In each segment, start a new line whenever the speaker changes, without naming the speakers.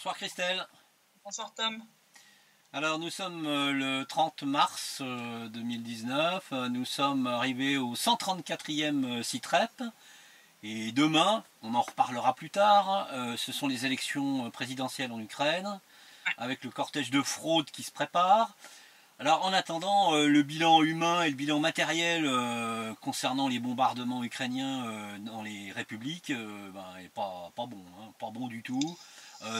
Bonsoir Christelle.
Bonsoir Tom.
Alors nous sommes le 30 mars 2019, nous sommes arrivés au 134e SITREP et demain, on en reparlera plus tard, ce sont les élections présidentielles en Ukraine avec le cortège de fraude qui se prépare. Alors en attendant, le bilan humain et le bilan matériel concernant les bombardements ukrainiens dans les républiques est pas bon, hein, pas bon du tout.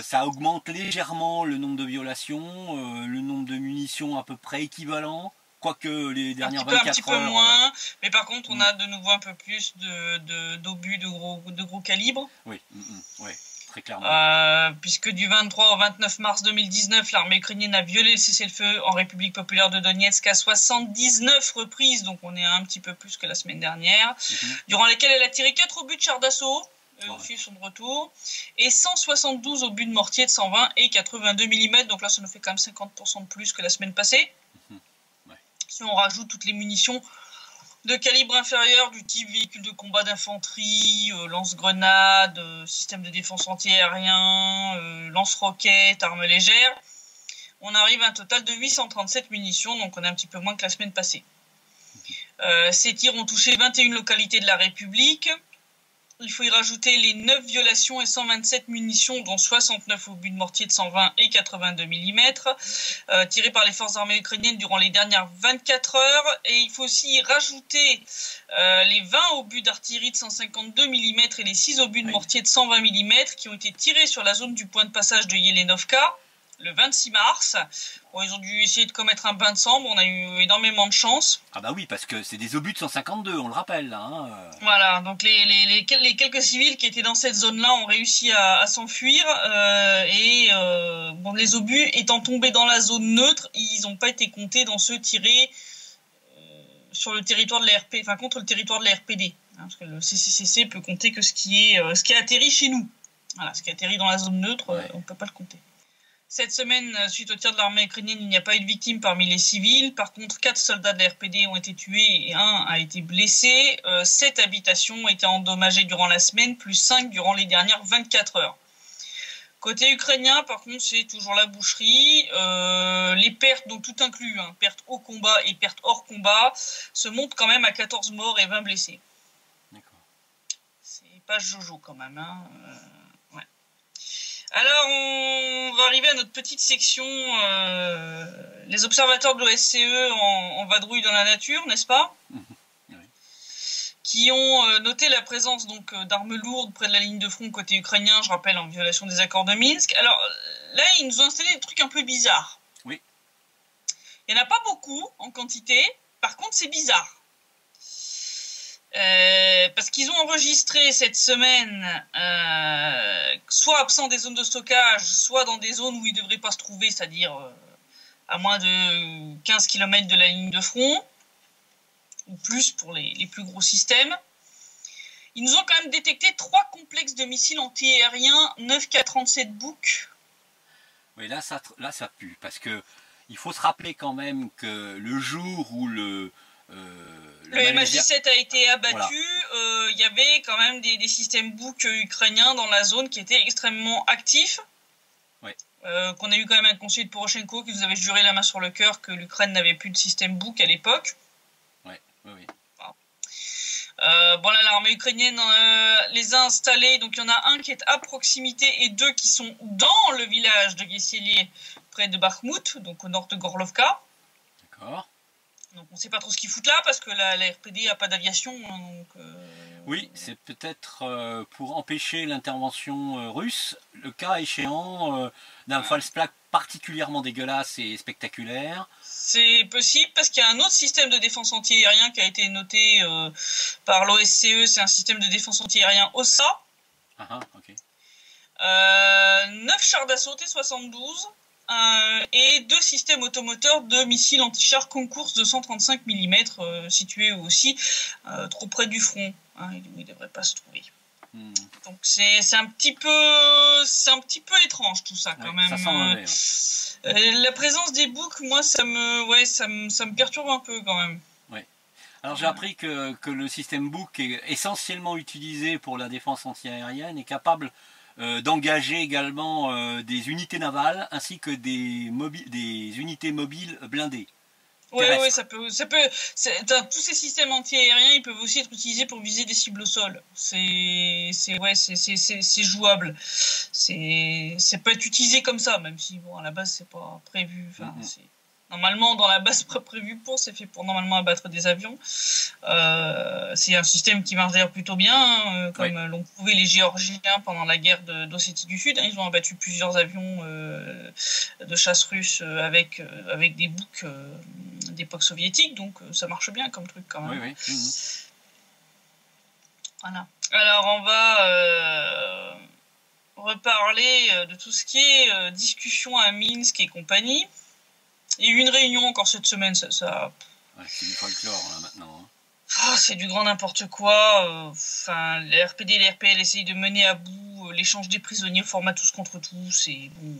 Ça augmente légèrement le nombre de violations, le nombre de munitions à peu près équivalent, quoique les dernières 24 heures...
Un petit peu moins, mais par contre on a de nouveau un peu plus d'obus de gros calibre.
Oui, ouais, très clairement.
Puisque du 23 au 29 mars 2019, l'armée ukrainienne a violé le cessez-le-feu en République populaire de Donetsk à 79 reprises, donc on est à un petit peu plus que la semaine dernière, durant lesquelles elle a tiré 4 obus de chars d'assaut, aussi sont de retour, et 172 obus de mortier de 120 et 82 mm, donc là ça nous fait quand même 50% de plus que la semaine passée. Si on rajoute toutes les munitions de calibre inférieur du type véhicule de combat d'infanterie, lance-grenades, système de défense anti-aérien, lance-roquettes, armes légères, on arrive à un total de 837 munitions, donc on est un petit peu moins que la semaine passée. Ces tirs ont touché 21 localités de la République. Il faut y rajouter les 9 violations et 127 munitions, dont 69 obus de mortier de 120 et 82 mm, tirés par les forces armées ukrainiennes durant les dernières 24 heures. Et il faut aussi y rajouter les 20 obus d'artillerie de 152 mm et les 6 obus de mortier de 120 mm qui ont été tirés sur la zone du point de passage de Yelenovka le 26 mars. Bon, ils ont dû essayer de commettre un bain de sang, on a eu énormément de chance.
Ah bah oui, parce que c'est des obus de 152, on le rappelle. Là, hein.
Voilà, donc les quelques civils qui étaient dans cette zone-là ont réussi à s'enfuir, bon, les obus étant tombés dans la zone neutre, ils n'ont pas été comptés dans ceux tirés sur le territoire de la RP, enfin contre le territoire de la RPD, hein, parce que le CCCC peut compter que ce qui a atterri chez nous. Voilà, ce qui a atterri dans la zone neutre, on ne peut pas le compter. Cette semaine, suite au tir de l'armée ukrainienne, il n'y a pas eu de victimes parmi les civils. Par contre, 4 soldats de la RPD ont été tués et 1 a été blessé. 7 habitations ont été endommagées durant la semaine, plus 5 durant les dernières 24 heures. Côté ukrainien, par contre, c'est toujours la boucherie. Les pertes, donc tout inclus, hein, pertes au combat et pertes hors combat, se montent quand même à 14 morts et 20 blessés.
D'accord.
C'est pas jojo quand même, hein. Alors, on va arriver à notre petite section, les observateurs de l'OSCE en vadrouille dans la nature, n'est-ce pas?
Oui.
Qui ont noté la présence donc d'armes lourdes près de la ligne de front côté ukrainien, je rappelle, en violation des accords de Minsk. Alors là, ils nous ont installé des trucs un peu bizarres.
Oui.
Il n'y en a pas beaucoup en quantité, par contre c'est bizarre. Parce qu'ils ont enregistré cette semaine soit absent des zones de stockage, soit dans des zones où ils ne devraient pas se trouver, c'est-à-dire à moins de 15 km de la ligne de front, ou plus pour les plus gros systèmes. Ils nous ont quand même détecté 3 complexes de missiles anti-aériens 9K-37 Buk.
Oui, là ça pue, parce que il faut se rappeler quand même que le jour où le
MH17 a été abattu,
voilà.
Y avait quand même des systèmes Buk ukrainiens dans la zone qui étaient extrêmement actifs.
Oui.
Qu'on a eu quand même un conseiller de Poroshenko qui nous avait juré la main sur le cœur que l'Ukraine n'avait plus de système Buk à l'époque.
Oui.
Bon là, l'armée ukrainienne les a installés, donc il y en a un qui est à proximité et 2 qui sont dans le village de Guesselier, près de Bakhmut, donc au nord de Gorlovka.
D'accord.
Donc on ne sait pas trop ce qu'ils foutent là, parce que la RPD n'a pas d'aviation. Hein,
oui, c'est peut-être pour empêcher l'intervention russe, le cas échéant d'un false flag particulièrement dégueulasse et spectaculaire.
C'est possible, parce qu'il y a un autre système de défense anti-aérien qui a été noté par l'OSCE, c'est un système de défense anti-aérien OSA.
Ok.
9 chars d'assaut T-72. Et 2 systèmes automoteurs de missiles anti-chars concours de 135 mm situés aussi trop près du front, hein, où ils ne devraient pas se trouver. Donc c'est un petit peu étrange tout ça quand même.
Ça sent mauvais,
la présence des Buk, moi ça me perturbe un peu quand même.
Ouais. Alors j'ai appris que le système Buk est essentiellement utilisé pour la défense antiaérienne et capable d'engager également des unités navales ainsi que des unités mobiles blindées.
Oui, ça peut. Tous ces systèmes anti-aériens, ils peuvent aussi être utilisés pour viser des cibles au sol. C'est jouable. Ça peut être utilisé comme ça, même si à la base c'est pas prévu. Enfin, normalement, dans la base pas prévue c'est fait pour normalement abattre des avions. C'est un système qui marche d'ailleurs plutôt bien, comme l'ont prouvé les Géorgiens pendant la guerre d'Ossétie du Sud. Ils ont abattu plusieurs avions de chasse russes avec des boucs d'époque soviétique, donc ça marche bien comme truc quand même.
Oui.
Voilà. Alors on va reparler de tout ce qui est discussion à Minsk et compagnie. Il y a eu une réunion encore cette semaine, ça...
Ouais, c'est du folklore là maintenant.
C'est du grand n'importe quoi. Les RPD et les RPL essayent de mener à bout l'échange des prisonniers au format tous contre tous. Et bon,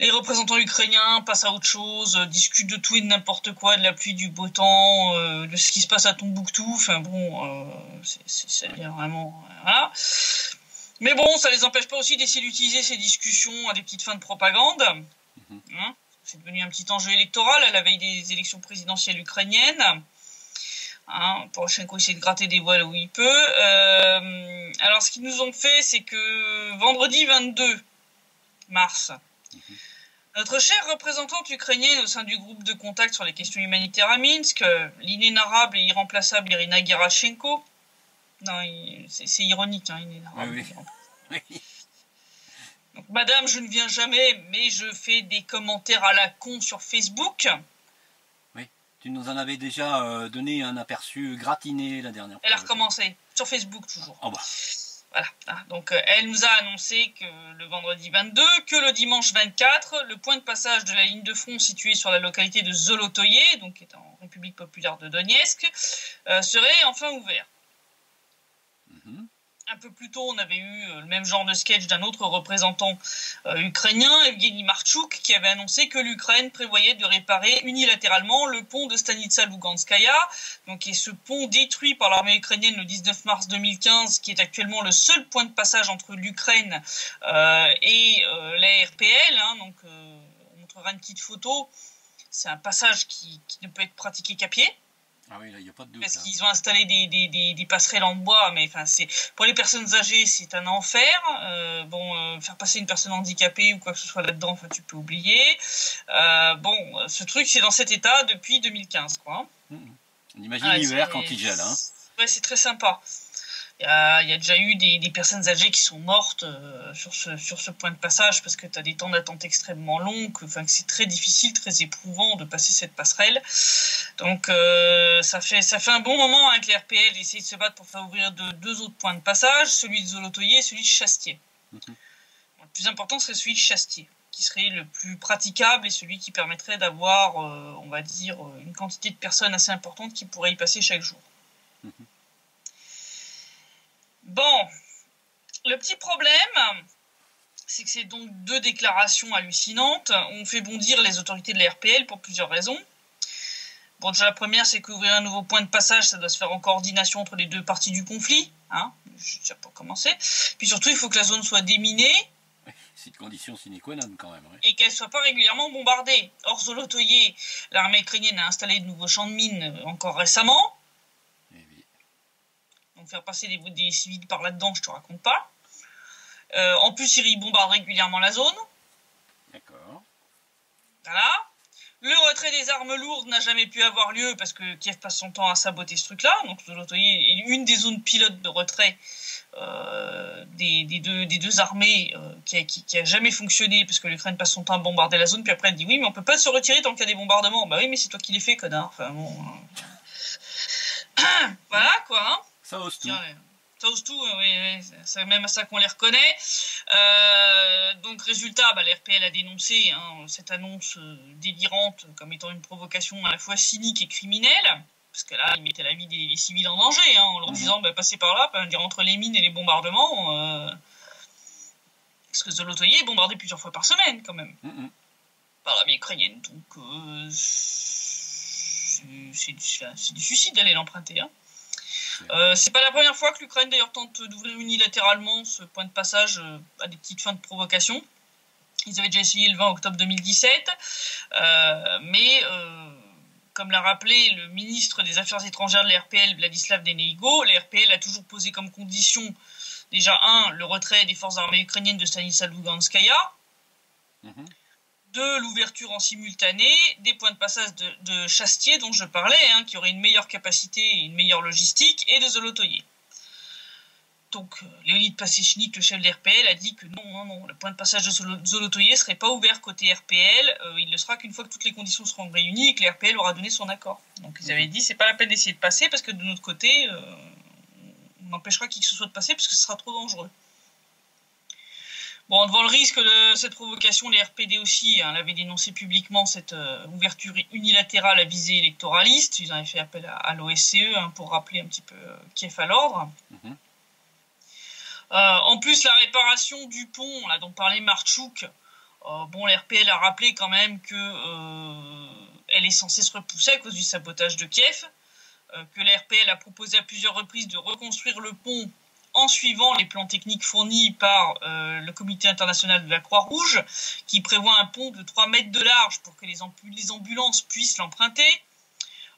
les représentants ukrainiens passent à autre chose, discutent de tout et de n'importe quoi, de la pluie, du beau temps, de ce qui se passe à Tombouctou. Enfin bon, c'est vraiment... Voilà. Mais bon, ça les empêche pas aussi d'essayer d'utiliser ces discussions à des petites fins de propagande. C'est devenu un petit enjeu électoral à la veille des élections présidentielles ukrainiennes. Poroshenko essaie de gratter des voiles où il peut. Alors, ce qu'ils nous ont fait, c'est que vendredi 22 mars, notre chère représentante ukrainienne au sein du groupe de contact sur les questions humanitaires à Minsk, l'inénarrable et irremplaçable Irina Gerashenko, non, c'est ironique, inénarrable.
Oui.
Donc, madame, je ne viens jamais, mais je fais des commentaires à la con sur Facebook.
Oui, tu nous en avais déjà donné un aperçu gratiné la dernière fois.
Elle a recommencé, sur Facebook toujours.
Oh bah.
Voilà. Donc, elle nous a annoncé que le vendredi 22, que le dimanche 24, le point de passage de la ligne de front située sur la localité de Zolotoye, donc qui est en République populaire de Donetsk, serait enfin ouvert. Un peu plus tôt, on avait eu le même genre de sketch d'un autre représentant ukrainien, Evgeny Marchuk, qui avait annoncé que l'Ukraine prévoyait de réparer unilatéralement le pont de Stanitsa Luganskaya, donc qui est ce pont détruit par l'armée ukrainienne le 19 mars 2015, qui est actuellement le seul point de passage entre l'Ukraine et la RPL. Donc, on montrera une petite photo. C'est un passage qui ne peut être pratiqué qu'à pied.
Ah oui, là, il n'y a pas de doute.
Parce qu'ils ont installé des passerelles en bois, mais pour les personnes âgées, c'est un enfer. Faire passer une personne handicapée ou quoi que ce soit là-dedans, tu peux oublier. Ce truc, c'est dans cet état depuis 2015, quoi.
On imagine l'hiver quand il gèle,
Ouais, c'est très sympa. Il y a déjà eu des personnes âgées qui sont mortes sur ce point de passage parce que tu as des temps d'attente extrêmement longs, que c'est très difficile, très éprouvant de passer cette passerelle. Donc ça fait un bon moment que les RPL essayent de se battre pour faire ouvrir deux autres points de passage, celui de Zolotoye et celui de Chastier. Le plus important serait celui de Chastier, qui serait le plus praticable et celui qui permettrait d'avoir, on va dire, une quantité de personnes assez importante qui pourraient y passer chaque jour. Bon, le petit problème, c'est que c'est donc deux déclarations hallucinantes. On fait bondir les autorités de la RPL pour plusieurs raisons. Bon, déjà la première, c'est qu'ouvrir un nouveau point de passage, ça doit se faire en coordination entre les deux parties du conflit. Je ne sais pas commencer. Puis surtout, il faut que la zone soit déminée.
C'est une condition sine qua non quand même. Ouais.
Et qu'elle ne soit pas régulièrement bombardée. Or, Zolotoye, l'armée ukrainienne a installé de nouveaux champs de mines encore récemment. Donc faire passer des civils par là-dedans, je te raconte pas. En plus, ils bombardent régulièrement la zone.
D'accord.
Voilà. Le retrait des armes lourdes n'a jamais pu avoir lieu parce que Kiev passe son temps à saboter ce truc-là. Donc Zolotoye est une des zones pilotes de retrait des deux armées qui a jamais fonctionné parce que l'Ukraine passe son temps à bombarder la zone. Puis après, elle dit oui, mais on peut pas se retirer tant qu'il y a des bombardements. Bah oui, mais c'est toi qui les fais, connard. Enfin bon. Voilà quoi.
Ça ose tout.
Ça ose tout, oui, c'est même à ça qu'on les reconnaît. Donc, résultat, l'RPL a dénoncé cette annonce délirante comme étant une provocation à la fois cynique et criminelle. Parce que là, ils mettaient la vie des civils en danger, en leur disant passez par là, dire entre les mines et les bombardements. Parce que Zolotoye est bombardé plusieurs fois par semaine, quand même, par l'armée ukrainienne. Donc, c'est du suicide d'aller l'emprunter. C'est pas la première fois que l'Ukraine d'ailleurs tente d'ouvrir unilatéralement ce point de passage à des petites fins de provocation. Ils avaient déjà essayé le 20 octobre 2017, mais comme l'a rappelé le ministre des Affaires étrangères de la RPL, Vladislav Deneigo, la RPL a toujours posé comme condition, déjà, le retrait des forces armées ukrainiennes de Stanissa Luganskaya, de l'ouverture en simultané des points de passage de Chastier, dont je parlais, qui auraient une meilleure capacité et une meilleure logistique, et de Zolotoye. Donc, Léonid Passechnik, le chef de l'RPL, a dit que non, le point de passage de Zolotoye ne serait pas ouvert côté RPL. Il ne sera qu'une fois que toutes les conditions seront réunies et que l'RPL aura donné son accord. Donc, ils avaient dit c'est pas la peine d'essayer de passer parce que de notre côté, on empêchera qui que ce soit de passer parce que ce sera trop dangereux. Bon, devant le risque de cette provocation, les RPD aussi l'avaient dénoncé publiquement cette ouverture unilatérale à visée électoraliste. Ils avaient fait appel à l'OSCE pour rappeler un petit peu Kiev à l'ordre. En plus, la réparation du pont, là, dont parlait Martchouk, l'RPL a rappelé quand même que elle est censée se repousser à cause du sabotage de Kiev, que la RPL a proposé à plusieurs reprises de reconstruire le pont en suivant les plans techniques fournis par le Comité international de la Croix-Rouge, qui prévoit un pont de 3 mètres de large pour que les ambulances puissent l'emprunter.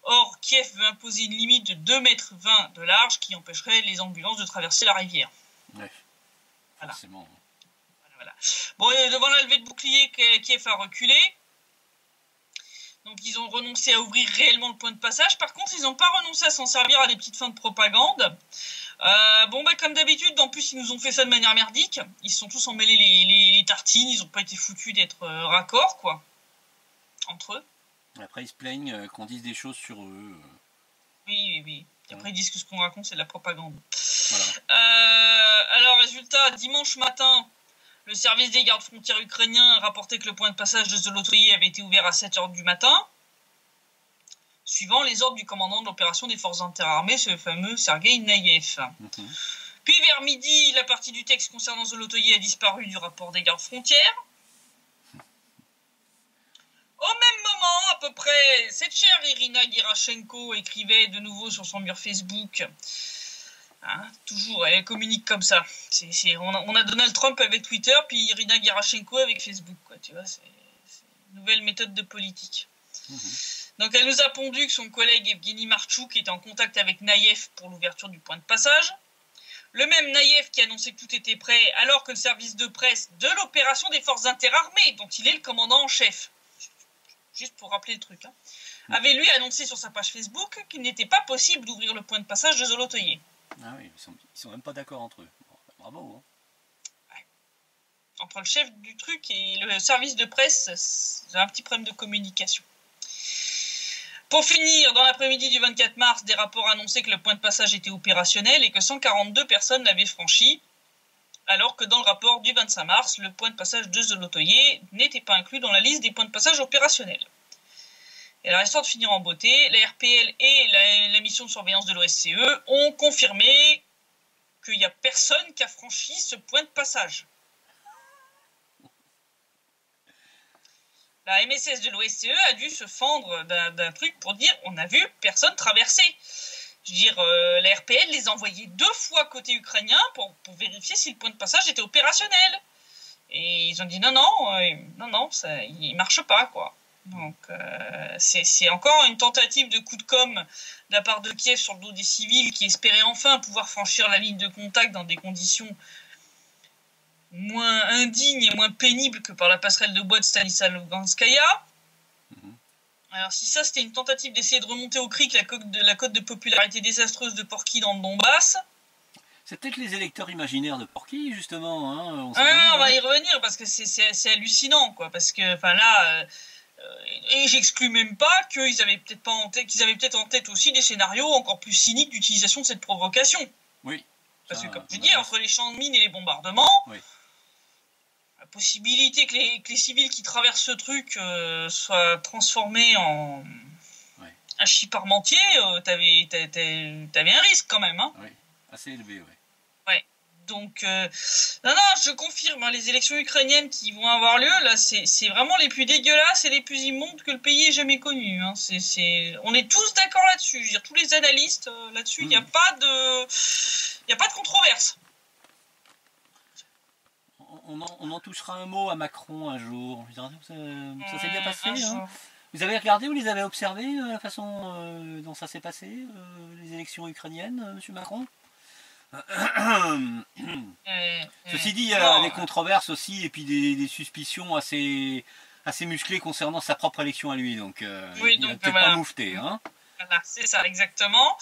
Or, Kiev veut imposer une limite de 2,20 mètres de large qui empêcherait les ambulances de traverser la rivière.
Ouais,
voilà.
Forcément.
Voilà. Bon, devant la levée de bouclier, Kiev a reculé. Donc, ils ont renoncé à ouvrir réellement le point de passage. Par contre, ils n'ont pas renoncé à s'en servir à des petites fins de propagande. Comme d'habitude, en plus, ils nous ont fait ça de manière merdique. Ils se sont tous emmêlés les tartines. Ils n'ont pas été foutus d'être raccords, quoi. Entre eux.
Après, ils se plaignent qu'on dise des choses sur eux.
Oui. Et après, ils disent que ce qu'on raconte, c'est de la propagande.
Voilà.
Alors, résultat, dimanche matin, le service des gardes frontières ukrainiens rapportait que le point de passage de Zolotoye avait été ouvert à 7h du matin, suivant les ordres du commandant de l'opération des forces interarmées, ce fameux Sergueï Naïev. Puis vers midi, la partie du texte concernant Zolotoye a disparu du rapport des gardes frontières. Au même moment, à peu près, cette chère Irina Gerashenko écrivait de nouveau sur son mur Facebook. Toujours, elle communique comme ça. On a Donald Trump avec Twitter, puis Irina Gerashenko avec Facebook. Quoi, tu vois, c'est une nouvelle méthode de politique. Donc elle nous a pondu que son collègue Evgeny Martchouk était en contact avec Naïev pour l'ouverture du point de passage. Le même Naïev qui annonçait que tout était prêt, alors que le service de presse de l'opération des forces interarmées, dont il est le commandant en chef, juste pour rappeler le truc, avait lui annoncé sur sa page Facebook qu'il n'était pas possible d'ouvrir le point de passage de Zolotoye.
Ah oui, ils sont même pas d'accord entre eux. Bravo.
Ouais. Entre le chef du truc et le service de presse, c'est un petit problème de communication. Pour finir, dans l'après-midi du 24 mars, des rapports annonçaient que le point de passage était opérationnel et que 142 personnes l'avaient franchi, alors que dans le rapport du 25 mars, le point de passage de Zolotoye n'était pas inclus dans la liste des points de passage opérationnels. Et alors, histoire de finir en beauté, la RPL et la mission de surveillance de l'OSCE ont confirmé qu'il n'y a personne qui a franchi ce point de passage. La MSS de l'OSCE a dû se fendre d'un truc pour dire on a vu personne traverser. Je veux dire, la RPL les a envoyés 2 fois côté ukrainien pour vérifier si le point de passage était opérationnel. Et ils ont dit non, ça, il marche pas, quoi. Donc, c'est encore une tentative de coup de com' de la part de Kiev sur le dos des civils qui espéraient enfin pouvoir franchir la ligne de contact dans des conditions moins indignes et moins pénibles que par la passerelle de bois de Stanissa Luganskaya. Alors, si ça, c'était une tentative d'essayer de remonter au cric la cote de popularité désastreuse de Porky dans le Donbass.
C'est peut-être les électeurs imaginaires de Porky, justement.
On va y revenir, parce que c'est hallucinant, quoi. Parce que, là... et j'exclus même pas qu'ils avaient peut-être en tête aussi des scénarios encore plus cyniques d'utilisation de cette provocation.
Oui.
Parce que, comme tu dis, entre les champs de mines et les bombardements...
Oui.
La possibilité que les civils qui traversent ce truc soient transformés en hachis parmentier, t'avais un risque quand même.
Oui, assez élevé,
Ouais. Donc, non, je confirme, hein, les élections ukrainiennes qui vont avoir lieu, là, c'est vraiment les plus dégueulasses et les plus immondes que le pays ait jamais connues. Hein. On est tous d'accord là-dessus. Je veux dire, tous les analystes là-dessus, il n'y a pas de controverse.
On en touchera un mot à Macron un jour. Ça s'est bien passé. Hein. Vous avez regardé ou les avez observés la façon dont ça s'est passé, les élections ukrainiennes, Monsieur Macron? Ceci dit, il y a des controverses aussi et puis des suspicions assez musclées concernant sa propre élection à lui. Donc, il n'a peut-être pas moufté. Hein.
Voilà, c'est ça, exactement.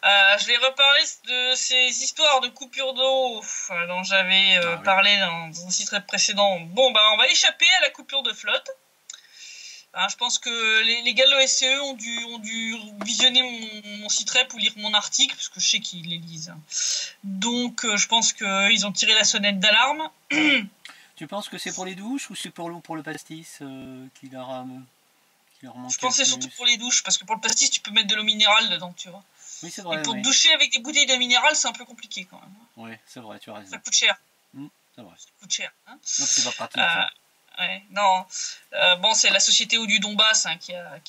Je vais reparler de ces histoires de coupure d'eau dont j'avais parlé dans un site précédent. Bon, on va échapper à la coupure de flotte. Je pense que les gars de l'OSCE ont dû visionner mon site rep ou lire mon article, parce que je sais qu'ils les lisent. Donc, je pense qu'ils ont tiré la sonnette d'alarme.
Tu penses que c'est pour les douches ou c'est pour le pastis qui leur manque?
Je pense que c'est surtout pour les douches, parce que pour le pastis, tu peux mettre de l'eau minérale dedans, tu vois.
Oui, c'est vrai.
Et pour doucher avec des bouteilles d'eau minérale, c'est un peu compliqué quand même.
Oui, c'est vrai, tu as raison.
Ça coûte cher.
C'est vrai.
Ça coûte cher. Hein.
Non, c'est pas pratique.
Ouais, non. C'est la société Eau du Donbass qui a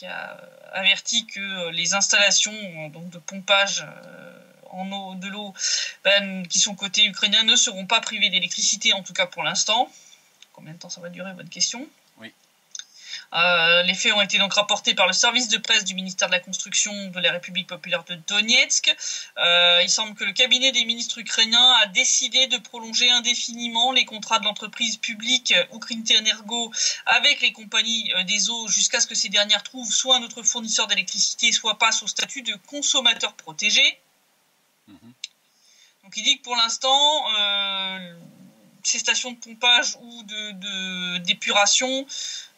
averti que les installations donc de pompage en eau de l'eau qui sont côté ukrainien ne seront pas privées d'électricité, en tout cas pour l'instant. Combien de temps ça va durer, bonne question.
Oui.
Les faits ont été donc rapportés par le service de presse du ministère de la Construction de la République populaire de Donetsk. Il semble que le cabinet des ministres ukrainiens a décidé de prolonger indéfiniment les contrats de l'entreprise publique Ukrintenergo avec les compagnies des eaux jusqu'à ce que ces dernières trouvent soit un autre fournisseur d'électricité, soit passent au statut de consommateur protégé. Donc il dit que pour l'instant, ces stations de pompage ou d'épuration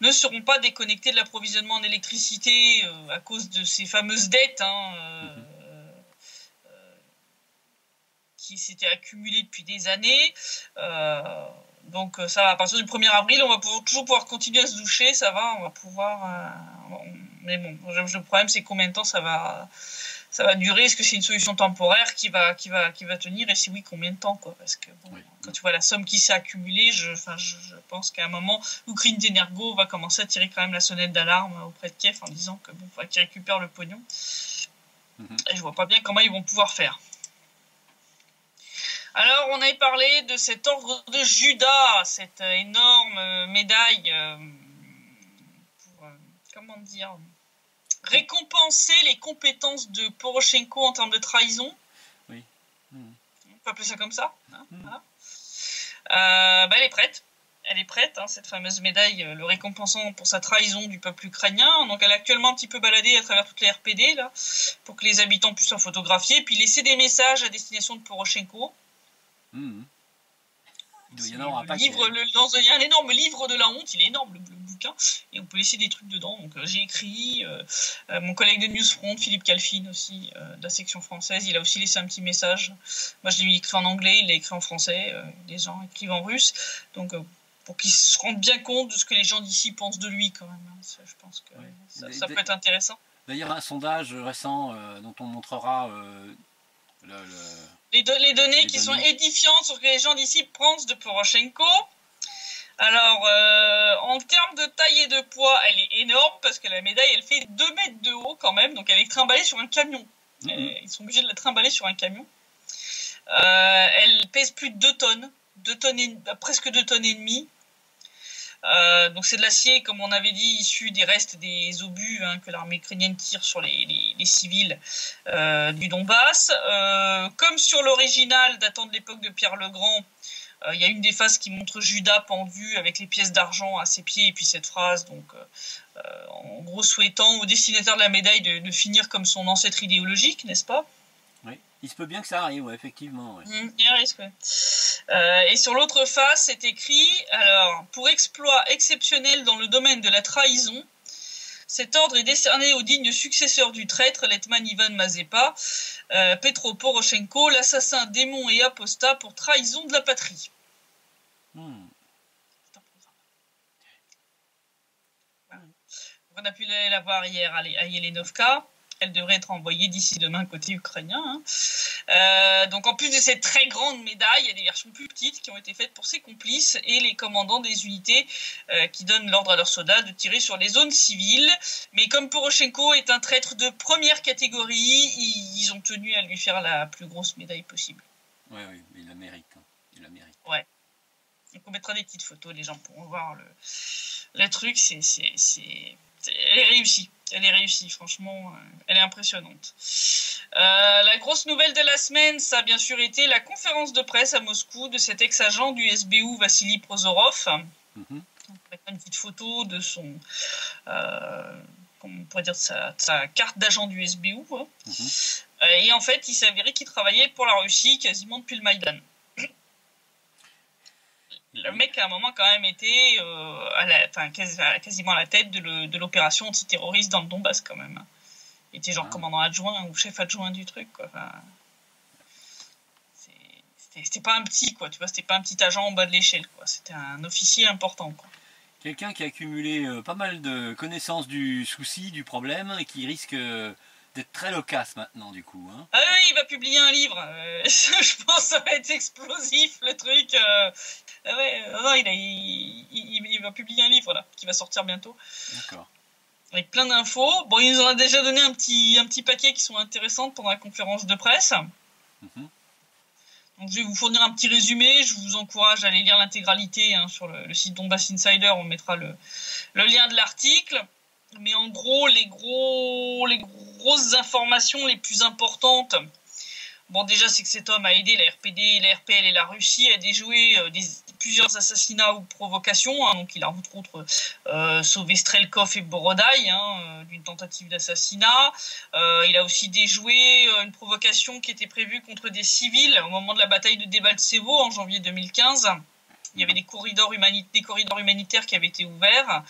ne seront pas déconnectées de l'approvisionnement en électricité à cause de ces fameuses dettes qui s'étaient accumulées depuis des années. Donc ça, à partir du 1er avril, on va toujours pouvoir continuer à se doucher, ça va, on va pouvoir... mais bon, le problème c'est combien de temps ça va durer. Est-ce que c'est une solution temporaire qui va tenir, et si oui, combien de temps, quoi, parce que quand tu vois la somme qui s'est accumulée, je pense qu'à un moment, Ukrintenergo va commencer à tirer quand même la sonnette d'alarme auprès de Kiev en disant que faut qu'ils récupèrent le pognon. Et je vois pas bien comment ils vont pouvoir faire. Alors, on avait parlé de cet ordre de Judas, cette énorme médaille pour, comment dire, récompenser les compétences de Poroshenko en termes de trahison.
Oui.
On peut appeler ça comme ça. Hein, voilà. Elle est prête. Elle est prête, cette fameuse médaille, le récompensant pour sa trahison du peuple ukrainien. Donc elle est actuellement un petit peu baladée à travers toutes les RPD, là, pour que les habitants puissent la photographier, puis laisser des messages à destination de Poroshenko.
Il doit y en avoir un paquet.
Il y a un énorme livre de la honte, il est énorme le bouquin, et on peut laisser des trucs dedans. Donc j'ai écrit, mon collègue de Newsfront, Philippe Calfin aussi, de la section française, il a aussi laissé un petit message. Moi je l'ai écrit en anglais, il l'a écrit en français, des gens écrivent en russe, donc pour qu'ils se rendent bien compte de ce que les gens d'ici pensent de lui quand même. Je pense que ça peut être intéressant.
D'ailleurs, un sondage récent dont on montrera
les données qui sont édifiantes sur ce que les gens d'ici pensent de Poroshenko. Alors, en termes de taille et de poids, elle est énorme parce que la médaille, elle fait 2 mètres de haut quand même, donc elle est trimballée sur un camion. Ils sont obligés de la trimballer sur un camion. Elle pèse plus de 2 tonnes, presque 2 tonnes et demie. Donc c'est de l'acier, comme on avait dit, issu des restes des obus que l'armée ukrainienne tire sur les civils du Donbass. Comme sur l'original datant de l'époque de Pierre le Grand, il y a une des faces qui montre Judas pendu avec les pièces d'argent à ses pieds, et puis cette phrase, donc en gros souhaitant au destinataire de la médaille de finir comme son ancêtre idéologique, n'est-ce pas?
Oui, il se peut bien que ça arrive, effectivement. Ouais.
Il y a un risque, ouais. Et sur l'autre face, c'est écrit, alors, pour exploit exceptionnel dans le domaine de la trahison, cet ordre est décerné au digne successeur du traître, l'hetman Ivan Mazepa, Petro Poroshenko, l'assassin démon et apostat pour trahison de la patrie. Voilà. On a pu la voir hier à Yelenovka. Elle devrait être envoyée d'ici demain côté ukrainien. Donc en plus de cette très grande médaille, il y a des versions plus petites qui ont été faites pour ses complices et les commandants des unités qui donnent l'ordre à leurs soldats de tirer sur les zones civiles. Mais comme Poroshenko est un traître de première catégorie, ils ont tenu à lui faire la plus grosse médaille possible.
Oui, il la mérite. Il la mérite.
Ouais. Donc on mettra des petites photos, les gens pourront voir le truc. Elle est réussie. Elle est réussie, franchement, elle est impressionnante. La grosse nouvelle de la semaine, ça a bien sûr été la conférence de presse à Moscou de cet ex-agent du SBU, Vassili Prozorov. Avec une petite photo de son, comment on pourrait dire, sa carte d'agent du SBU. Et en fait, il s'est avéré qu'il travaillait pour la Russie quasiment depuis le Maïdan. Le mec a à un moment quand même été quasiment à la tête de l'opération antiterroriste dans le Donbass quand même. Il était genre commandant adjoint ou chef adjoint du truc, quoi. Enfin, c'était pas un petit, quoi, tu vois, c'était pas un petit agent en bas de l'échelle, quoi. C'était un officier important, quoi.
Quelqu'un qui a accumulé pas mal de connaissances du souci, du problème, et qui risque d'être très loquace maintenant, du coup. Hein.
Ah oui, il va publier un livre. Je pense que ça va être explosif, le truc. Non, il va publier un livre, là, qui va sortir bientôt.
D'accord.
Avec plein d'infos. Bon, il nous en a déjà donné un petit paquet qui sont intéressantes pendant la conférence de presse. Donc, je vais vous fournir un petit résumé. Je vous encourage à aller lire l'intégralité sur le site Donbass Insider. On mettra le lien de l'article. Mais en gros, les grosses informations les plus importantes, bon, déjà, c'est que cet homme a aidé la RPD, la RPL et la Russie à déjouer plusieurs assassinats ou provocations. Donc, il a entre autres sauvé Strelkov et Borodai d'une tentative d'assassinat. Il a aussi déjoué une provocation qui était prévue contre des civils au moment de la bataille de Debaltsevo en janvier 2015. Il y avait des corridors humanitaires qui avaient été ouverts.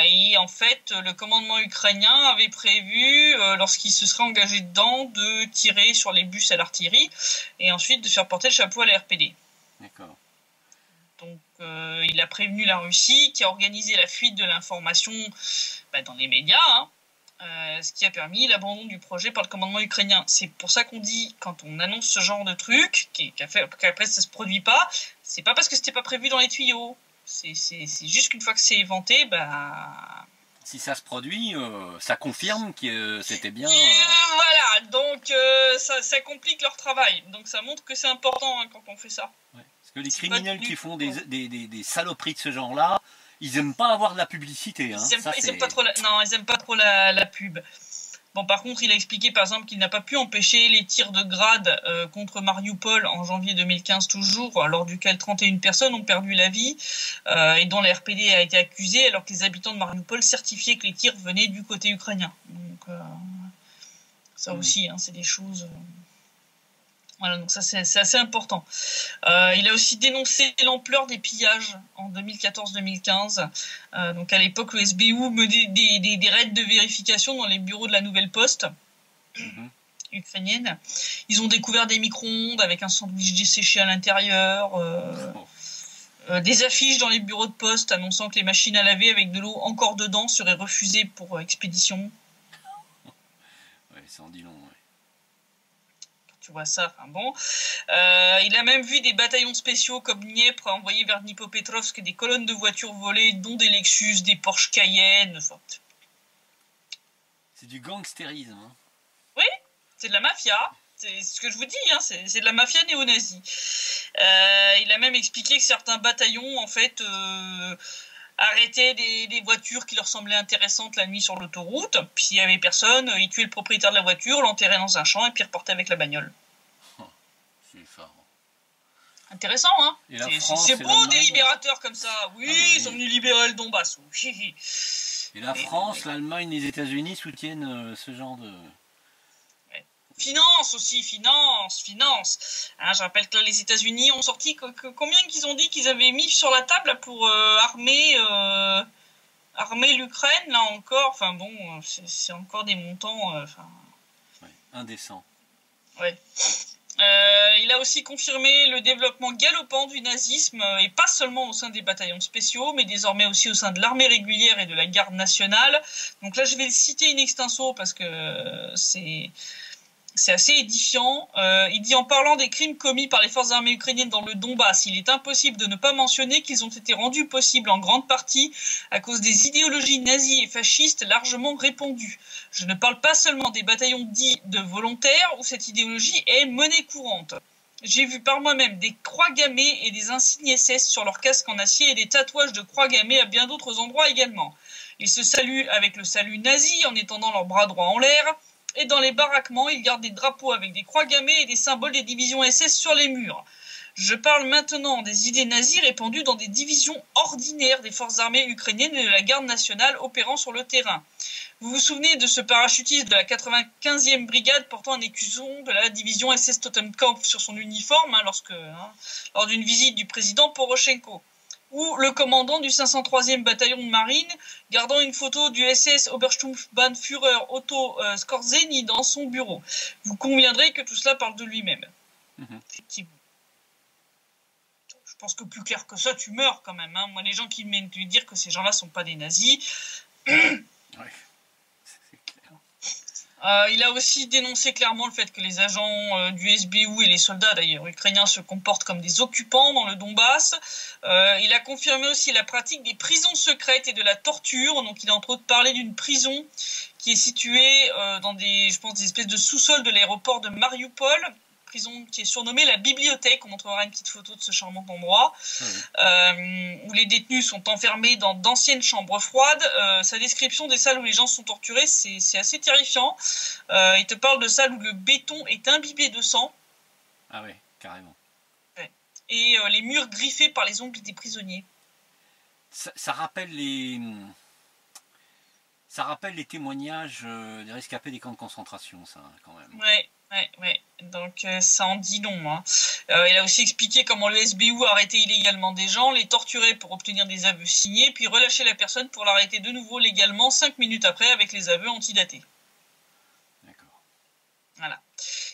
Et en fait, le commandement ukrainien avait prévu, lorsqu'il se serait engagé dedans, de tirer sur les bus à l'artillerie et ensuite de faire porter le chapeau à la RPD.
D'accord.
Donc, il a prévenu la Russie, qui a organisé la fuite de l'information dans les médias, ce qui a permis l'abandon du projet par le commandement ukrainien. C'est pour ça qu'on dit, quand on annonce ce genre de truc, qu'après ça se produit pas, c'est pas parce que c'était pas prévu dans les tuyaux. C'est juste qu'une fois que c'est éventé,
si ça se produit, ça confirme que c'était bien.
Voilà, donc ça complique leur travail. Donc ça montre que c'est important quand on fait ça.
Ouais. Parce que les criminels qui font des saloperies de ce genre-là, ils aiment pas avoir de la publicité. Hein.
Ils aiment pas trop la pub. Bon, par contre, il a expliqué par exemple qu'il n'a pas pu empêcher les tirs de grade contre Mariupol en janvier 2015 toujours, lors duquel 31 personnes ont perdu la vie et dont la RPD a été accusée, alors que les habitants de Mariupol certifiaient que les tirs venaient du côté ukrainien. Donc ça aussi, c'est des choses... Voilà, donc ça c'est assez important. Il a aussi dénoncé l'ampleur des pillages en 2014-2015. Donc à l'époque, le SBU menait des raids de vérification dans les bureaux de la Nouvelle Poste ukrainienne. Ils ont découvert des micro-ondes avec un sandwich desséché à l'intérieur. Des affiches dans les bureaux de poste annonçant que les machines à laver avec de l'eau encore dedans seraient refusées pour expédition.
Ouais, ça en dit long.
Tu vois ça, bon. Il a même vu des bataillons spéciaux comme Dniepr envoyés vers Dnipropetrovsk, des colonnes de voitures volées, dont des Lexus, des Porsche Cayenne.
C'est du gangstérisme. Hein.
Oui, c'est de la mafia. C'est ce que je vous dis, c'est de la mafia néo-nazie. Il a même expliqué que certains bataillons, en fait, arrêtaient des voitures qui leur semblaient intéressantes la nuit sur l'autoroute. Puis s'il n'y avait personne, ils tuaient le propriétaire de la voiture, l'enterraient dans un champ et puis repartaient avec la bagnole.
C'est fort.
Intéressant, hein. C'est beau des libérateurs comme ça. Oui, ils sont venus libérer le Donbass. Oui.
Et la France, l'Allemagne, les États-Unis soutiennent ce genre de...
Finance aussi, finance. Je rappelle que les États-Unis ont sorti combien qu'ils ont dit qu'ils avaient mis sur la table pour armer l'Ukraine, là encore. Enfin bon, c'est encore des montants...
indécents.
Ouais. Il a aussi confirmé le développement galopant du nazisme, et pas seulement au sein des bataillons spéciaux, mais désormais aussi au sein de l'armée régulière et de la garde nationale. Donc là, je vais le citer in extenso parce que c'est assez édifiant. Il dit, en parlant des crimes commis par les forces armées ukrainiennes dans le Donbass, il est impossible de ne pas mentionner qu'ils ont été rendus possibles en grande partie à cause des idéologies nazies et fascistes largement répandues. Je ne parle pas seulement des bataillons dits de volontaires où cette idéologie est monnaie courante. J'ai vu par moi-même des croix gammées et des insignes SS sur leurs casques en acier et des tatouages de croix gammées à bien d'autres endroits également. Ils se saluent avec le salut nazi en étendant leurs bras droits en l'air. Et dans les baraquements, ils gardent des drapeaux avec des croix gammées et des symboles des divisions SS sur les murs. Je parle maintenant des idées nazies répandues dans des divisions ordinaires des forces armées ukrainiennes et de la garde nationale opérant sur le terrain. Vous vous souvenez de ce parachutiste de la 95e brigade portant un écusson de la division SS Totenkopf sur son uniforme lors d'une visite du président Poroshenko, ou le commandant du 503e bataillon de marine gardant une photo du SS Obersturmbannführer Otto Skorzeny dans son bureau. Vous conviendrez que tout cela parle de lui-même. Effectivement. Je pense que plus clair que ça, tu meurs quand même. Moi, les gens qui viennent te dire que ces gens-là sont pas des nazis...
Ouais.
Il a aussi dénoncé clairement le fait que les agents du SBU et les soldats d'ailleurs ukrainiens se comportent comme des occupants dans le Donbass. Il a confirmé aussi la pratique des prisons secrètes et de la torture. Donc il a entre autres parlé d'une prison qui est située dans des espèces de sous-sols de l'aéroport de Mariupol. Prison qui est surnommée la bibliothèque. On montrera une petite photo de ce charmant endroit où les détenus sont enfermés dans d'anciennes chambres froides. Sa description des salles où les gens sont torturés, c'est assez terrifiant. Il te parle de salles où le béton est imbibé de sang.
Ah oui, carrément.
Ouais. Et les murs griffés par les ongles des prisonniers.
Ça rappelle les témoignages des rescapés des camps de concentration, ça, quand même.
Ouais. Donc ça en dit long. Hein. Il a aussi expliqué comment le SBU arrêtait illégalement des gens, les torturait pour obtenir des aveux signés, puis relâchait la personne pour l'arrêter de nouveau légalement 5 minutes après avec les aveux antidatés.
D'accord.
Voilà.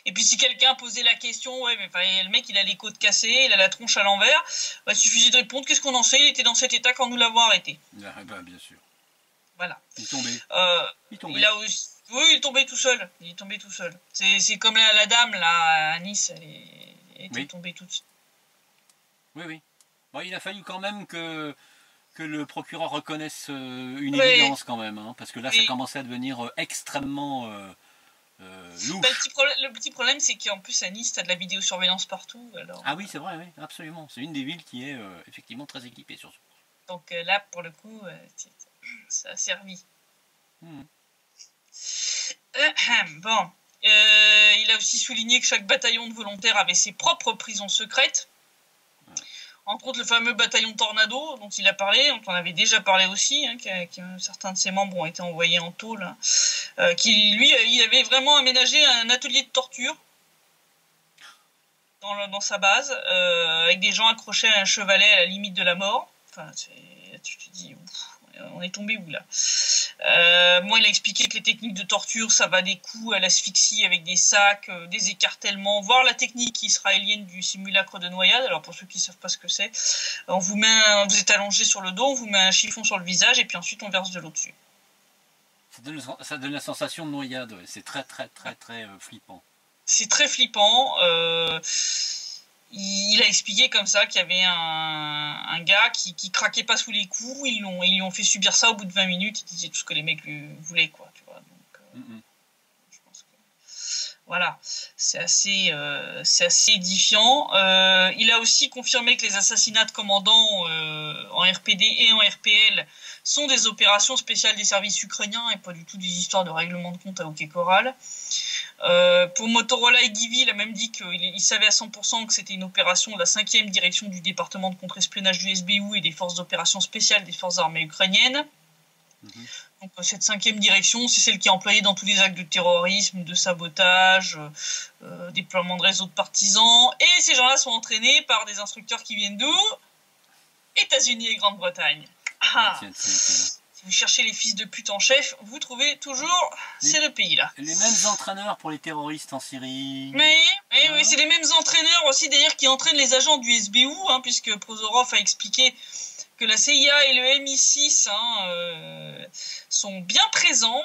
Et puis si quelqu'un posait la question, ouais, mais le mec il a les côtes cassées, il a la tronche à l'envers, il suffisait de répondre, qu'est-ce qu'on en sait, il était dans cet état quand nous l'avons arrêté.
Bien sûr.
Voilà.
Il tombait.
Il a aussi... Oui, il est tombé tout seul. C'est comme la dame là à Nice, elle était tombée toute seule.
Oui. Bon, il a fallu quand même que le procureur reconnaisse une évidence quand même, hein, parce que là ça commençait à devenir extrêmement louche.
Le petit problème, c'est qu'en plus à Nice, t'as de la vidéosurveillance partout. Alors...
Ah oui, c'est vrai, oui, absolument. C'est une des villes qui est effectivement très équipée sur ce.
Donc là, pour le coup, ça a servi. Bon, il a aussi souligné que chaque bataillon de volontaires avait ses propres prisons secrètes. Entre autres, le fameux bataillon Tornado dont il a parlé, dont on avait déjà parlé aussi, hein, certains de ses membres ont été envoyés en tôle, hein, il avait vraiment aménagé un atelier de torture dans sa base, avec des gens accrochés à un chevalet à la limite de la mort. Enfin, tu te dis... on est tombé où là? Moi, il a expliqué que les techniques de torture, ça va des coups à l'asphyxie avec des sacs, des écartèlements, voire la technique israélienne du simulacre de noyade. Alors pour ceux qui ne savent pas ce que c'est, vous êtes allongé sur le dos, on vous met un chiffon sur le visage et puis ensuite on verse de l'eau dessus.
Ça donne la sensation de noyade, ouais. C'est très flippant.
C'est très flippant. Il a expliqué comme ça qu'il y avait un gars qui craquait pas sous les coups, ils lui ont fait subir ça au bout de 20 minutes, il disait tout ce que les mecs lui voulaient, quoi, tu vois. Donc, je pense que voilà, c'est assez édifiant. Il a aussi confirmé que les assassinats de commandants en RPD et en RPL sont des opérations spéciales des services ukrainiens et pas du tout des histoires de règlement de compte à hockey choral. Pour Motorola et Givy, il a même dit qu'il savait à 100% que c'était une opération de la 5e direction du département de contre-espionnage du SBU et des forces d'opération spéciales des forces armées ukrainiennes. Donc cette 5e direction, c'est celle qui est employée dans tous les actes de terrorisme, de sabotage, déploiement de réseaux de partisans. Et ces gens-là sont entraînés par des instructeurs qui viennent d'où? États-Unis et Grande-Bretagne. Ah.
Tiens.
vous cherchez les fils de pute en chef, vous trouvez toujours ces deux pays-là.
Les mêmes entraîneurs pour les terroristes en Syrie.
Mais oui, c'est les mêmes entraîneurs aussi d'ailleurs qui entraînent les agents du SBU, puisque Prozorov a expliqué que la CIA et le MI6 sont bien présents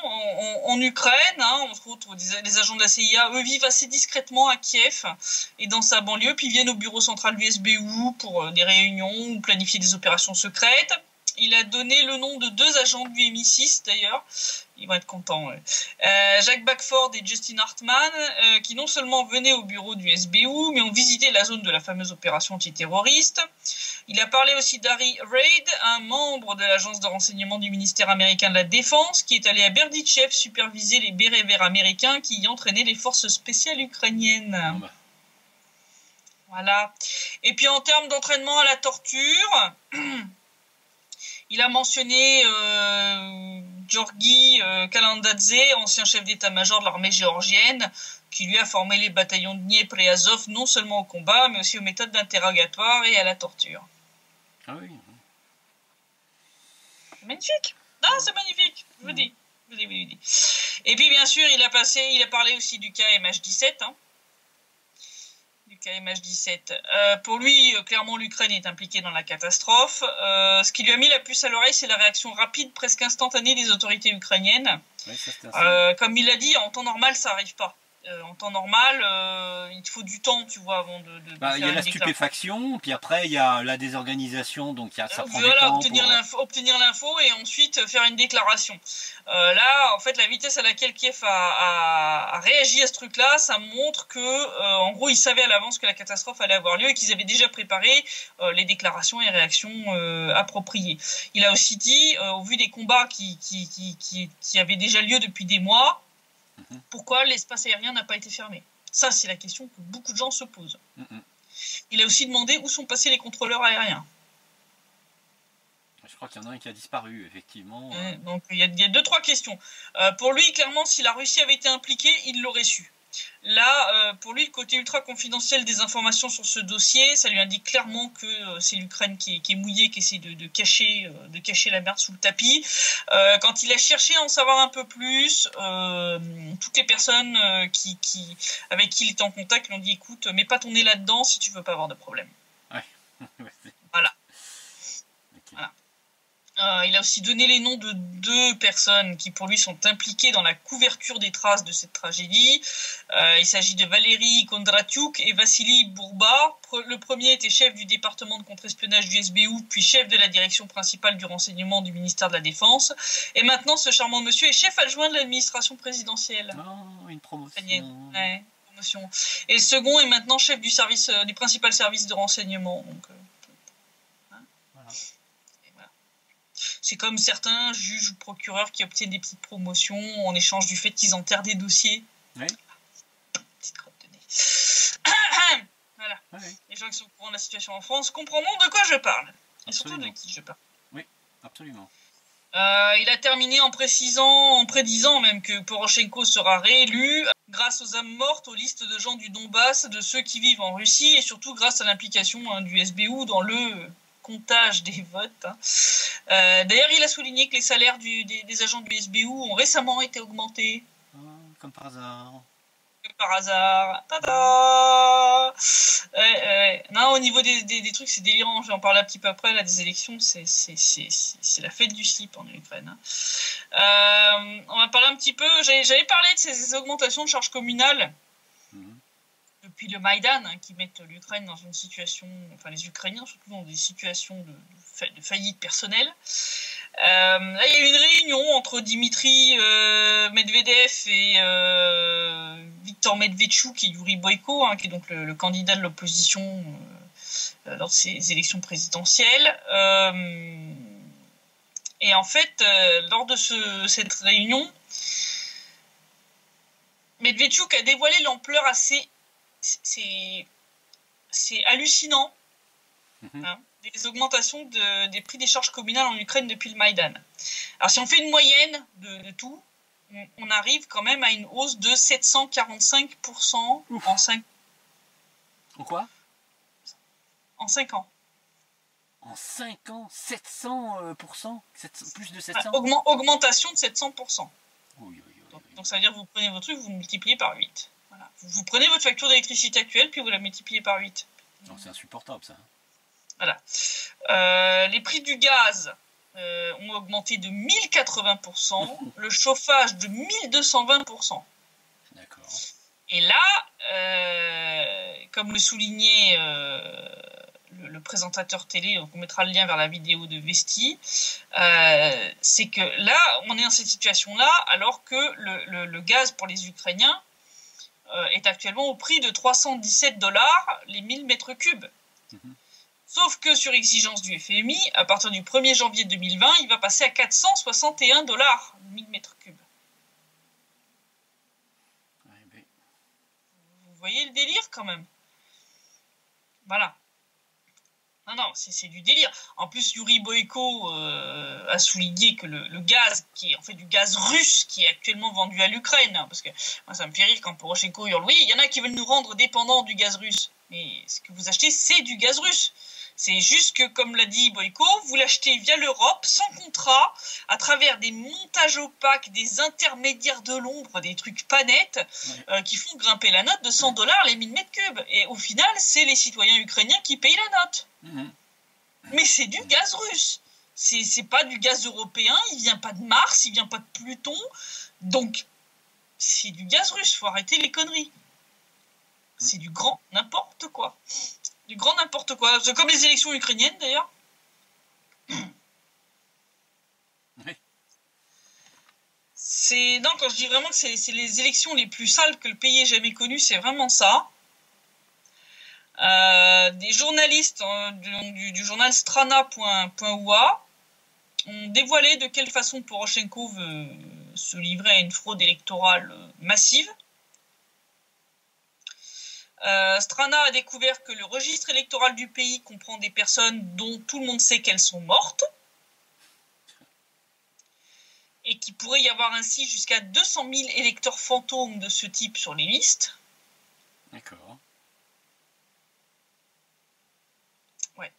en Ukraine. On se retrouve les agents de la CIA, eux vivent assez discrètement à Kiev et dans sa banlieue, puis viennent au bureau central du SBU pour des réunions ou planifier des opérations secrètes. Il a donné le nom de 2 agents du MI6 d'ailleurs. Ils vont être contents. Ouais. Jacques Backford et Justin Hartman, qui non seulement venaient au bureau du SBU, mais ont visité la zone de la fameuse opération antiterroriste. Il a parlé aussi d'Harry Reid, un membre de l'agence de renseignement du ministère américain de la Défense, qui est allé à Berdichev superviser les bérets verts américains qui y entraînaient les forces spéciales ukrainiennes. Voilà. Et puis en termes d'entraînement à la torture... Il a mentionné Georgi Kalandadze, ancien chef d'état-major de l'armée géorgienne, qui lui a formé les bataillons de Dniepr et Azov non seulement au combat, mais aussi aux méthodes d'interrogatoire et à la torture.
Ah oui.
Magnifique. Non, c'est magnifique, je vous dis. Et puis bien sûr, il a parlé aussi du cas MH17, KMH17. Pour lui, clairement, l'Ukraine est impliquée dans la catastrophe. Ce qui lui a mis la puce à l'oreille, c'est la réaction rapide, presque instantanée des autorités ukrainiennes.
Oui,
comme il l'a dit, en temps normal, ça n'arrive pas. En temps normal, il faut du temps, tu vois, avant de
il y a la stupéfaction, puis après il y a la désorganisation, donc ça prend du temps.
Obtenir l'info et ensuite faire une déclaration. Là, en fait, la vitesse à laquelle Kiev a réagi à ce truc-là, ça montre que, en gros, ils savaient à l'avance que la catastrophe allait avoir lieu et qu'ils avaient déjà préparé les déclarations et réactions appropriées. Il a aussi dit, au vu des combats qui avaient déjà lieu depuis des mois, pourquoi l'espace aérien n'a pas été fermé? Ça, c'est la question que beaucoup de gens se posent. Il a aussi demandé où sont passés les contrôleurs aériens.
Je crois qu'il y en a un qui a disparu, effectivement.
Donc, il y a 2-3 questions. Pour lui, clairement, si la Russie avait été impliquée, il l'aurait su. Là, pour lui, le côté ultra confidentiel des informations sur ce dossier, ça lui indique clairement que c'est l'Ukraine qui est mouillée, qui essaie de cacher la merde sous le tapis. Quand il a cherché à en savoir un peu plus, toutes les personnes avec qui il était en contact lui ont dit, écoute, mets pas ton nez là-dedans si tu veux pas avoir de problème.
Ouais.
Voilà.
Okay.
Voilà. Il a aussi donné les noms de 2 personnes qui, pour lui, sont impliquées dans la couverture des traces de cette tragédie. Il s'agit de Valérie Kondratiuk et Vassili Bourba. Le premier était chef du département de contre-espionnage du SBU, puis chef de la direction principale du renseignement du ministère de la Défense. Et maintenant, ce charmant monsieur est chef adjoint de l'administration présidentielle.
Oh, une promotion.
Ouais, promotion. Et le second est maintenant chef du principal service de renseignement. Donc,
voilà.
C'est comme certains juges ou procureurs qui obtiennent des petites promotions en échange du fait qu'ils enterrent des dossiers.
Oui.
Petite crotte de nez. Voilà. Oui. Les gens qui sont au courant de la situation en France comprendront de quoi je parle. Et surtout de qui je parle.
Oui, absolument.
Il a terminé en prédisant même que Poroshenko sera réélu grâce aux âmes mortes, aux listes de gens du Donbass, de ceux qui vivent en Russie, et surtout grâce à l'implication du SBU dans le comptage des votes. D'ailleurs, il a souligné que les salaires des agents du SBU ont récemment été augmentés.
Comme par hasard.
Par hasard. Tada. Non, au niveau des trucs, c'est délirant. Je vais en parler un petit peu après. Là, des élections, c'est la fête du slip en Ukraine. On va parler un petit peu. J'avais parlé de ces augmentations de charges communales. Depuis le Maïdan, qui mettent l'Ukraine dans une situation, enfin les Ukrainiens surtout dans des situations de faillite personnelle. Là, il y a eu une réunion entre Dimitri Medvedev et Viktor Medvedchuk et Yuri Boyko, qui est donc le candidat de l'opposition lors de ces élections présidentielles. Et en fait, lors de cette réunion, Medvedchuk a dévoilé l'ampleur assez... C'est hallucinant, des augmentations des prix des charges communales en Ukraine depuis le Maïdan. Alors si on fait une moyenne de tout, on arrive quand même à une hausse de 745% en 5
En quoi?
En 5 ans.
En 5 ans, 700%, plus de 700.
Augmentation de 700%.
Oui, oui, oui.
Donc ça veut dire que vous prenez votre truc, vous le multipliez par 8. Voilà. Vous prenez votre facture d'électricité actuelle, puis vous la multipliez par 8.
Non, c'est insupportable ça.
Voilà. Les prix du gaz ont augmenté de 1080%, le chauffage de 1220%.
D'accord.
Et là, comme le soulignait le présentateur télé, donc on mettra le lien vers la vidéo de Vesti, c'est que là, on est dans cette situation-là, alors que le gaz pour les Ukrainiens est actuellement au prix de 317 $ les 1000 mètres cubes. Mm-hmm. Sauf que sur exigence du FMI, à partir du 1er janvier 2020, il va passer à 461 $ 1000 mètres cubes. Vous voyez le délire quand même. Voilà. Non, c'est du délire. En plus, Yuri Boyko a souligné que le gaz, qui est en fait du gaz russe, qui est actuellement vendu à l'Ukraine, hein, parce que moi, ça me fait rire quand Poroshenko hurle, oui, il y en a qui veulent nous rendre dépendants du gaz russe. Mais ce que vous achetez, c'est du gaz russe. C'est juste que, comme l'a dit Boyko, vous l'achetez via l'Europe, sans contrat, à travers des montages opaques, des intermédiaires de l'ombre, des trucs pas nets, qui font grimper la note de 100 $ les 1000 mètres cubes. Et au final, c'est les citoyens ukrainiens qui payent la note. Mmh. Mais c'est du gaz russe. C'est pas du gaz européen, il vient pas de Mars, il vient pas de Pluton. Donc, c'est du gaz russe, faut arrêter les conneries. C'est du grand n'importe quoi. Du grand n'importe quoi. C'est comme les élections ukrainiennes, d'ailleurs. Oui. Non, quand je dis vraiment que c'est les élections les plus sales que le pays ait jamais connues, c'est vraiment ça. Des journalistes du journal strana.ua ont dévoilé de quelle façon Poroshenko veut se livrer à une fraude électorale massive. Strana a découvert que le registre électoral du pays comprend des personnes dont tout le monde sait qu'elles sont mortes et qu'il pourrait y avoir ainsi jusqu'à 200 000 électeurs fantômes de ce type sur les listes.
D'accord.
Ouais.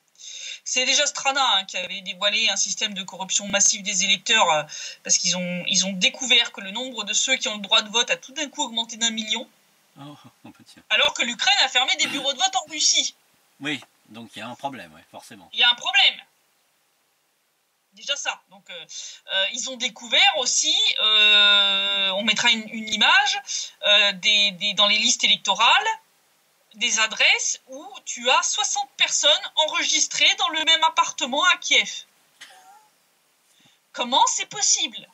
C'est déjà Strana qui avait dévoilé un système de corruption massive des électeurs parce qu'ils ont découvert que le nombre de ceux qui ont le droit de vote a tout d'un coup augmenté d'1 million.
Oh,
alors que l'Ukraine a fermé des bureaux de vote en Russie.
Oui, donc il y a un problème, ouais, forcément.
Il y a un problème. Déjà ça. Donc ils ont découvert aussi, on mettra une image, dans les listes électorales, des adresses où tu as 60 personnes enregistrées dans le même appartement à Kiev. Comment c'est possible ?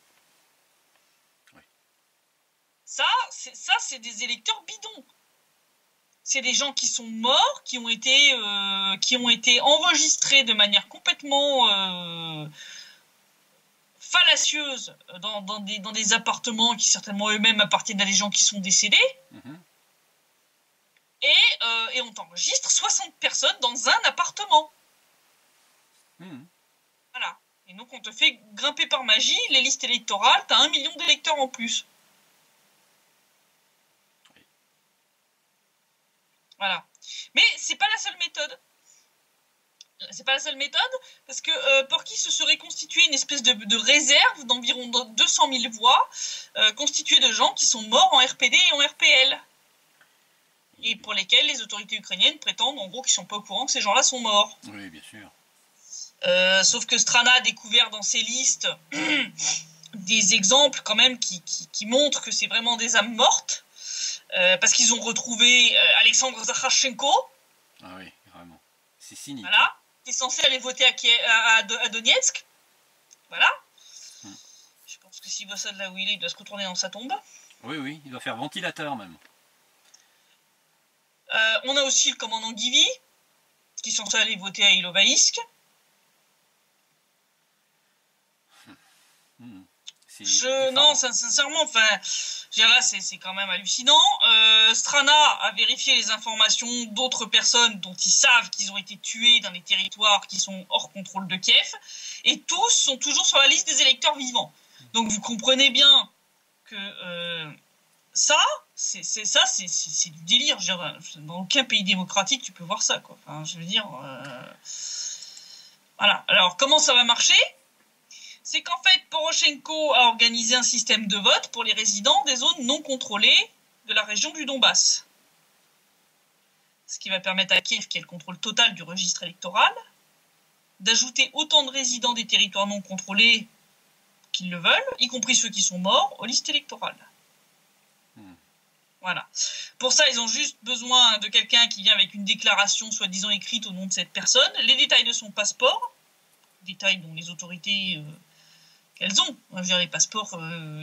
Ça, c'est des électeurs bidons. C'est des gens qui sont morts, qui ont été enregistrés de manière complètement fallacieuse dans des appartements qui certainement eux-mêmes appartiennent à des gens qui sont décédés. Mm-hmm. Et on t'enregistre 60 personnes dans un appartement. Mm-hmm. Voilà. Et donc on te fait grimper par magie les listes électorales, t'as 1 million d'électeurs en plus. Voilà. Mais c'est pas la seule méthode. C'est pas la seule méthode, parce que Porky se serait constitué une espèce de réserve d'environ 200 000 voix, constituée de gens qui sont morts en RPD et en RPL. Et pour lesquels les autorités ukrainiennes prétendent en gros qu'ils sont pas au courant que ces gens-là sont morts.
Oui, bien sûr.
Sauf que Strana a découvert dans ses listes des exemples quand même qui montrent que c'est vraiment des âmes mortes. Parce qu'ils ont retrouvé Alexandre Zakharchenko.
Ah oui, vraiment. C'est cynique.
Voilà. Qui est censé aller voter à Donetsk. Voilà. Je pense que s'il voit ça de là où il doit se retourner dans sa tombe.
Oui, il doit faire ventilateur même.
On a aussi le commandant Givy, qui est censé aller voter à Ilovaïsk. Non, sincèrement, enfin, là, c'est quand même hallucinant. Strana a vérifié les informations d'autres personnes dont ils savent qu'ils ont été tués dans les territoires qui sont hors contrôle de Kiev, et tous sont toujours sur la liste des électeurs vivants. Donc vous comprenez bien que c'est du délire. Je veux dire, dans aucun pays démocratique tu peux voir ça, quoi. Enfin, je veux dire. Voilà. Alors, comment ça va marcher? C'est qu'en fait, Poroshenko a organisé un système de vote pour les résidents des zones non contrôlées de la région du Donbass. Ce qui va permettre à Kiev, qui a le contrôle total du registre électoral, d'ajouter autant de résidents des territoires non contrôlés qu'ils le veulent, y compris ceux qui sont morts, aux listes électorales. Voilà. Pour ça, ils ont juste besoin de quelqu'un qui vient avec une déclaration soi-disant écrite au nom de cette personne, les détails de son passeport, détails dont les autorités qu'elles ont. Je veux dire, les passeports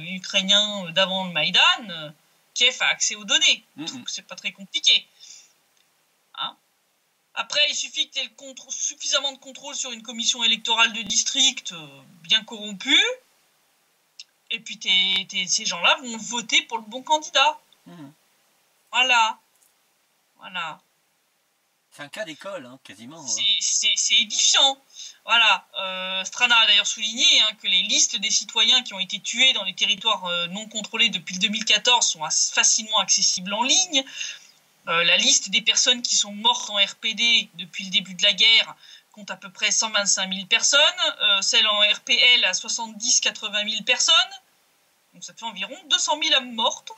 ukrainiens d'avant le Maïdan, Kiev a accès aux données. Donc, c'est pas très compliqué. Hein? Après, il suffit que tu aies suffisamment de contrôle sur une commission électorale de district bien corrompue, et puis ces gens-là vont voter pour le bon candidat. Voilà.
C'est un cas d'école, hein, quasiment.
C'est édifiant. Voilà. Strana a d'ailleurs souligné que les listes des citoyens qui ont été tués dans les territoires non contrôlés depuis le 2014 sont facilement accessibles en ligne. La liste des personnes qui sont mortes en RPD depuis le début de la guerre compte à peu près 125 000 personnes. Celle en RPL à 70-80 000 personnes. Donc ça fait environ 200 000 âmes mortes,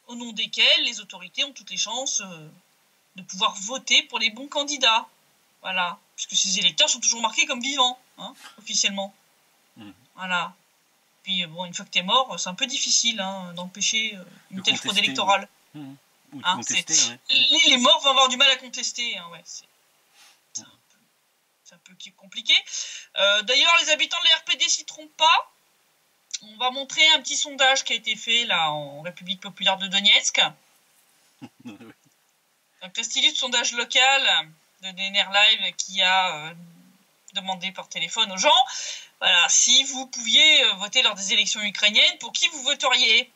au nom desquelles les autorités ont toutes les chances de pouvoir voter pour les bons candidats. Voilà. Puisque ces électeurs sont toujours marqués comme vivants, officiellement. Voilà. Puis bon, une fois que t'es mort, c'est un peu difficile d'empêcher une telle fraude électorale.
Ou de contester,
les morts vont avoir du mal à contester. C'est un peu compliqué. D'ailleurs, les habitants de la RPD s'y trompent pas. On va montrer un petit sondage qui a été fait là en République populaire de Donetsk. Un prestigieux sondage local de DNR Live qui a demandé par téléphone aux gens, voilà, si vous pouviez voter lors des élections ukrainiennes, pour qui vous voteriez?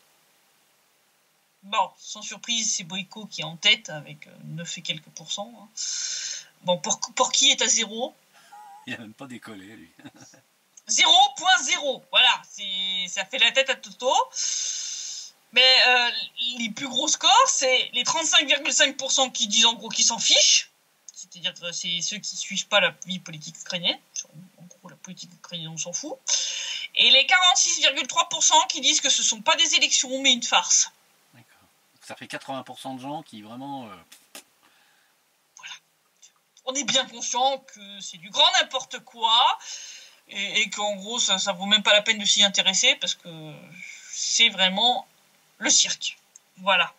Bon, sans surprise, c'est Boyko qui est en tête avec 9 et quelques %. Bon, pour qui est à 0?
Il n'a même pas décollé, lui.
0.0, voilà, ça fait la tête à Toto. Mais les plus gros scores, c'est les 35,5% qui disent en gros qu'ils s'en fichent. C'est-à-dire que c'est ceux qui ne suivent pas la vie politique ukrainienne. En gros, la politique ukrainienne, on s'en fout. Et les 46,3% qui disent que ce ne sont pas des élections, mais une farce.
D'accord. Ça fait 80% de gens qui vraiment...
Voilà. On est bien conscient que c'est du grand n'importe quoi. Et qu'en gros, ça vaut même pas la peine de s'y intéresser parce que c'est vraiment le cirque. Voilà.